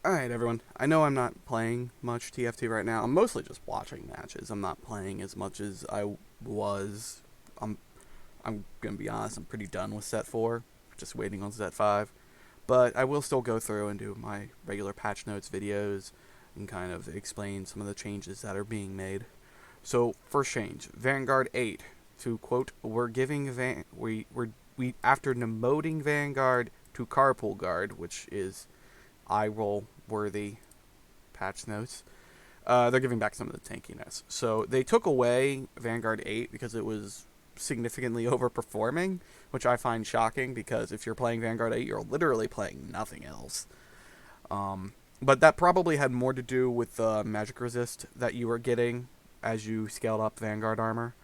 Alright, everyone. I know I'm not playing much TFT right now. I'm mostly just watching matches. I'm not playing as much as I was. I'm, I'm gonna be honest, I'm pretty done with set 4. Just waiting on set 5. But I will still go through and do my regular patch notes videos and kind of explain some of the changes that are being made. So, first change, Vanguard 8. To quote, we're giving we after demoting Vanguard to Carpool Guard, which is eye roll worthy patch notes. They're giving back some of the tankiness. So they took away Vanguard 8 because it was significantly overperforming, which I find shocking because if you're playing Vanguard 8, you're literally playing nothing else. But that probably had more to do with the magic resist that you were getting as you scaled up Vanguard armor.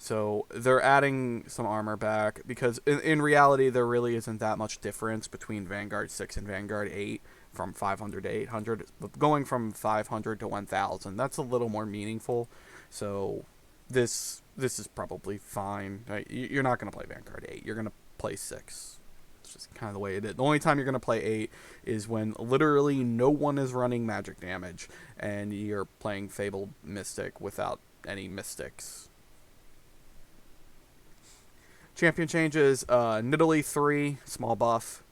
So they're adding some armor back because in reality there really isn't that much difference between Vanguard 6 and Vanguard 8 from 500 to 800. But going from 500 to 1000, that's a little more meaningful. So this is probably fine. You're not going to play Vanguard 8. You're going to play 6. It's just kind of the way it is. The only time you're going to play 8 is when literally no one is running magic damage and you're playing Fabled Mystic without any mystics. Champion changes, Nidalee 3, small buff.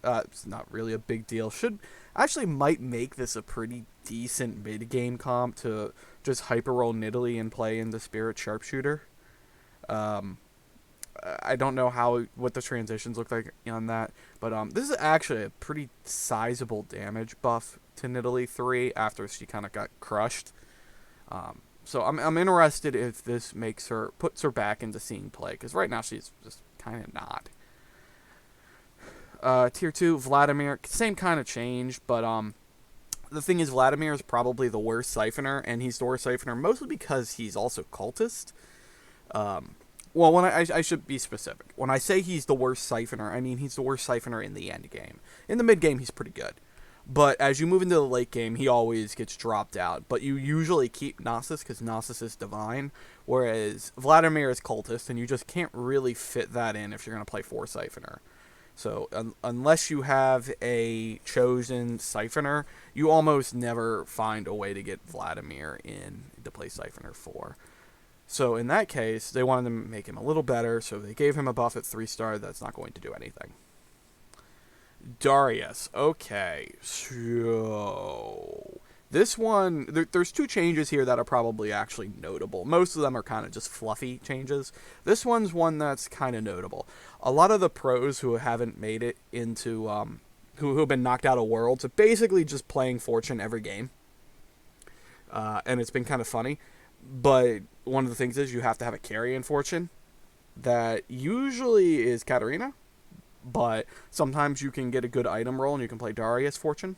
It's not really a big deal. Actually might make this a pretty decent mid-game comp to just hyper-roll Nidalee and play in the Spirit Sharpshooter. I don't know what the transitions look like on that, but this is actually a pretty sizable damage buff to Nidalee 3 after she kind of got crushed. So I'm interested if this puts her back into seeing play, because right now she's just kind of not. Tier 2, Vladimir, same kind of change, but the thing is Vladimir is probably the worst Siphoner, and he's the worst Siphoner mostly because he's also cultist. Well, I should be specific. When I say he's the worst Siphoner, I mean he's the worst Siphoner in the end game. In the mid game, he's pretty good. But as you move into the late game, he always gets dropped out. But you usually keep Gnosis because Gnosis is divine, whereas Vladimir is cultist, and you just can't really fit that in if you're going to play 4 Siphoner. So unless you have a chosen Siphoner, you almost never find a way to get Vladimir in to play Siphoner 4. So in that case, they wanted to make him a little better, so they gave him a buff at 3-star that's not going to do anything. Darius. Okay, so this one, there's 2 changes here that are probably actually notable. Most of them are kind of just fluffy changes. This one's one that's kind of notable. A lot of the pros who haven't made it into, who have been knocked out of Worlds, are basically just playing Fortune every game. And it's been kind of funny. But one of the things is you have to have a carry in Fortune. That usually is Katarina. But sometimes you can get a good item roll and you can play Darius Fortune.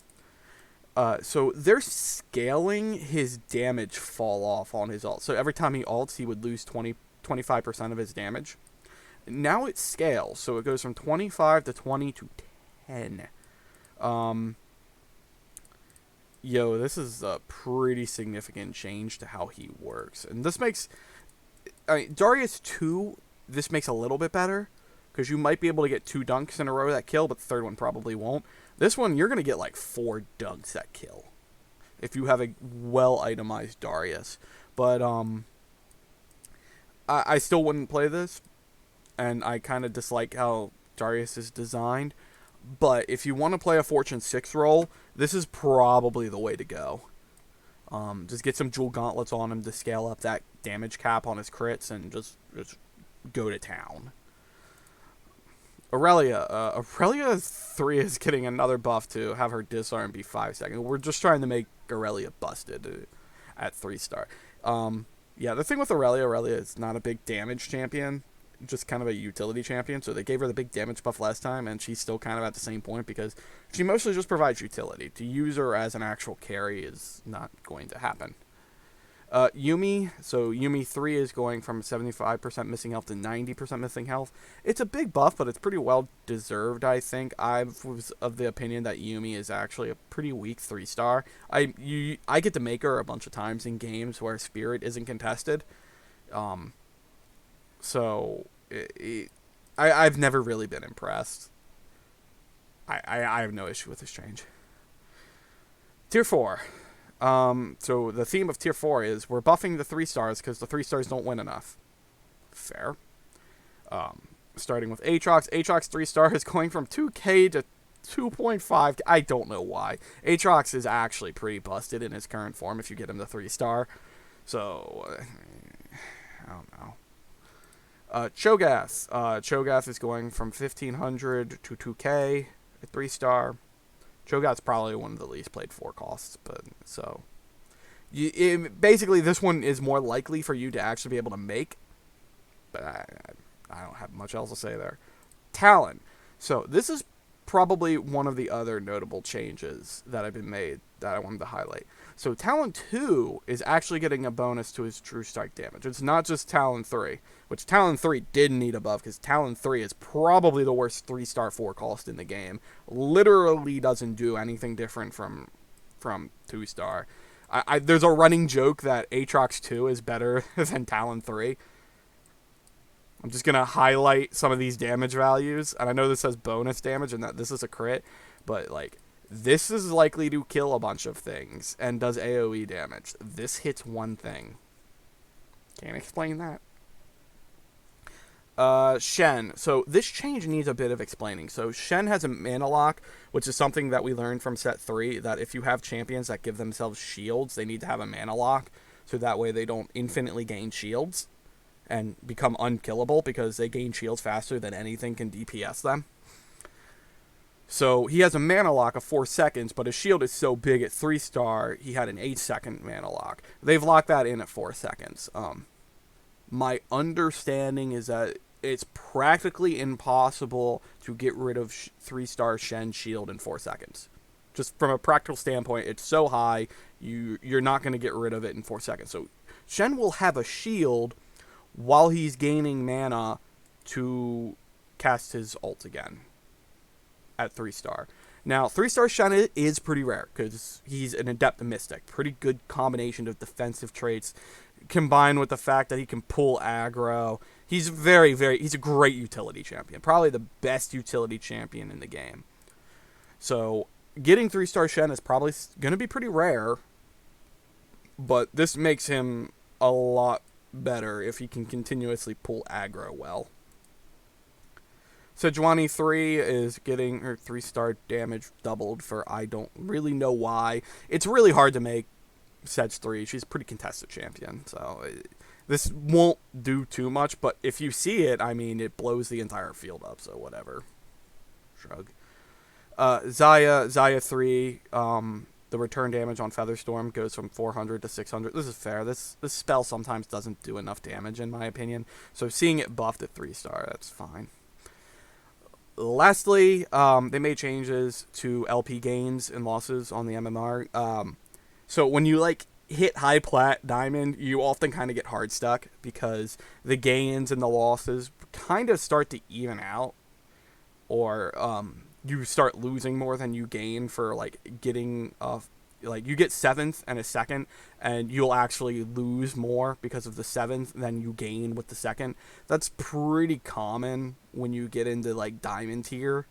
So they're scaling his damage fall off on his ult. So every time he ults, he would lose 25% of his damage. Now it scales. So it goes from 25 to 20 to 10. This is a pretty significant change to how he works. And this makes... Darius 2, this makes a little bit better. Because you might be able to get 2 dunks in a row that kill, but the third one probably won't. This one, you're going to get like 4 dunks that kill. If you have a well-itemized Darius. But, I still wouldn't play this. And I kind of dislike how Darius is designed. But if you want to play a Fortune 6 roll, this is probably the way to go. Just get some Jewel Gauntlets on him to scale up that damage cap on his crits and just go to town. Aurelia. Aurelia 3 is getting another buff to have her disarm be 5 seconds. We're just trying to make Aurelia busted at 3-star. The thing with Aurelia is not a big damage champion. Just kind of a utility champion. So they gave her the big damage buff last time, and she's still kind of at the same point because she mostly just provides utility. To use her as an actual carry is not going to happen. Yuumi. So Yuumi 3 is going from 75% missing health to 90% missing health. It's a big buff, but it's pretty well deserved, I think. I was of the opinion that Yuumi is actually a pretty weak 3-star. I get to make her a bunch of times in games where Spirit isn't contested. I've never really been impressed. I have no issue with this change. Tier 4. So the theme of Tier 4 is we're buffing the 3 stars because the 3 stars don't win enough. Fair. Starting with Aatrox. Aatrox 3 star is going from 2k to 2.5. I don't know why. Aatrox is actually pretty busted in his current form if you get him to 3 star. So, I don't know. Cho'Gath. Cho'Gath is going from 1500 to 2k at 3 star. Cho'Gath's probably one of the least played 4 costs, but so. Basically, this one is more likely for you to actually be able to make, but I don't have much else to say there. Talon. So, this is probably one of the other notable changes that have been made that I wanted to highlight. So Talon 2 is actually getting a bonus to his true strike damage. It's not just Talon 3, which Talon 3 did need a buff because Talon 3 is probably the worst 3-star 4 cost in the game. Literally doesn't do anything different from 2-star. There's a running joke that Aatrox 2 is better than Talon 3. I'm just going to highlight some of these damage values. And I know this says bonus damage and that this is a crit. But, like, this is likely to kill a bunch of things and does AoE damage. This hits one thing. Can't explain that. Shen. So, this change needs a bit of explaining. So, Shen has a mana lock, which is something that we learned from set 3. That if you have champions that give themselves shields, they need to have a mana lock. So that way they don't infinitely gain shields and become unkillable because they gain shields faster than anything can DPS them. So he has a mana lock of 4 seconds, but his shield is so big at 3-star, he had an 8-second mana lock. They've locked that in at 4 seconds. My understanding is that it's practically impossible to get rid of 3-star Shen shield in 4 seconds. Just from a practical standpoint, it's so high, you're not going to get rid of it in 4 seconds. So Shen will have a shield while he's gaining mana to cast his ult again at 3-star. Now, 3-star Shen is pretty rare because he's an Adept Mystic. Pretty good combination of defensive traits combined with the fact that he can pull aggro. He's he's a great utility champion. Probably the best utility champion in the game. So, getting 3-star Shen is probably going to be pretty rare, but this makes him a lot better if he can continuously pull aggro well. Sejuani 3 is getting her 3-star damage doubled for I don't really know why. It's really hard to make Sej 3. She's a pretty contested champion, so this won't do too much, but if you see it, I mean, it blows the entire field up, so whatever. Shrug. Xayah 3, the return damage on Featherstorm goes from 400 to 600. This is fair. This spell sometimes doesn't do enough damage, in my opinion. So seeing it buffed at 3-star, that's fine. Lastly, they made changes to LP gains and losses on the MMR. So when you, like, hit high plat diamond, you often kind of get hard stuck because the gains and the losses kind of start to even out. Or, you start losing more than you gain for, like, getting, like, you get 7th and a 2nd, and you'll actually lose more because of the 7th than you gain with the 2nd. That's pretty common when you get into, like, diamond tier.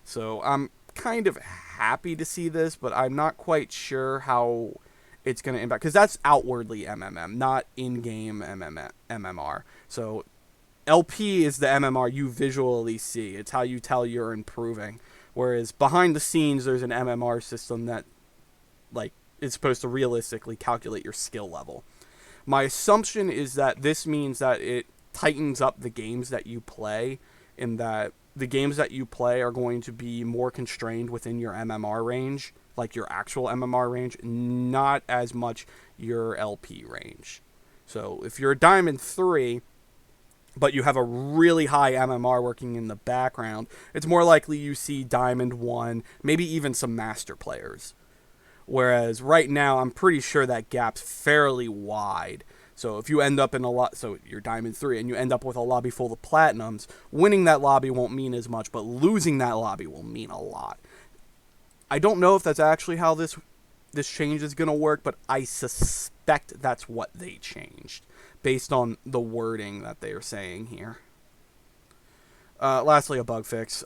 So, I'm kind of happy to see this, but I'm not quite sure how it's going to impact, because that's outwardly MMM, not in-game MMR. So, LP is the MMR you visually see. It's how you tell you're improving. Whereas behind the scenes, there's an MMR system that, like, is supposed to realistically calculate your skill level. My assumption is that this means that it tightens up the games that you play, in that the games that you play are going to be more constrained within your MMR range, like your actual MMR range, not as much your LP range. So if you're a Diamond 3, but you have a really high MMR working in the background, it's more likely you see Diamond 1, maybe even some Master players. Whereas right now, I'm pretty sure that gap's fairly wide. So if you end up in so you're Diamond 3 and you end up with a lobby full of Platinums, winning that lobby won't mean as much, but losing that lobby will mean a lot. I don't know if that's actually how this change is going to work, but I suspect that's what they changed, based on the wording that they are saying here. Lastly, a bug fix.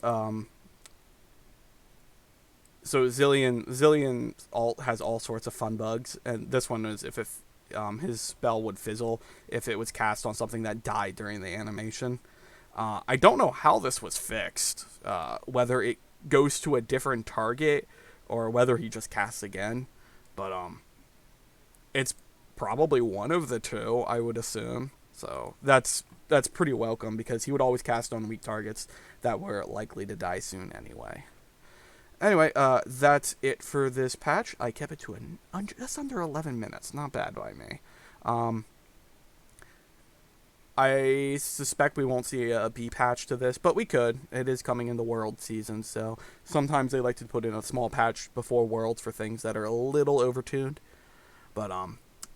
So Zillion alt has all sorts of fun bugs, and this one is if his spell would fizzle if it was cast on something that died during the animation. I don't know how this was fixed, whether it goes to a different target or whether he just casts again, but it's probably one of the two, I would assume. So that's pretty welcome because he would always cast on weak targets that were likely to die soon anyway. Anyway, that's it for this patch. I kept it to just under 11 minutes. Not bad by me. I suspect we won't see a B patch to this, but we could. It is coming into World season, so sometimes they like to put in a small patch before Worlds for things that are a little overtuned. But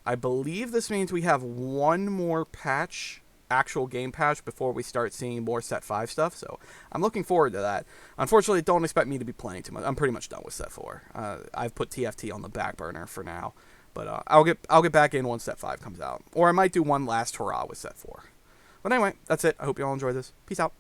I believe this means we have one more patch, actual game patch, before we start seeing more Set 5 stuff, so I'm looking forward to that. Unfortunately, don't expect me to be playing too much. I'm pretty much done with Set 4. I've put TFT on the back burner for now, but I'll get back in once Set 5 comes out. Or I might do one last hurrah with Set 4. But anyway, that's it. I hope you all enjoyed this. Peace out.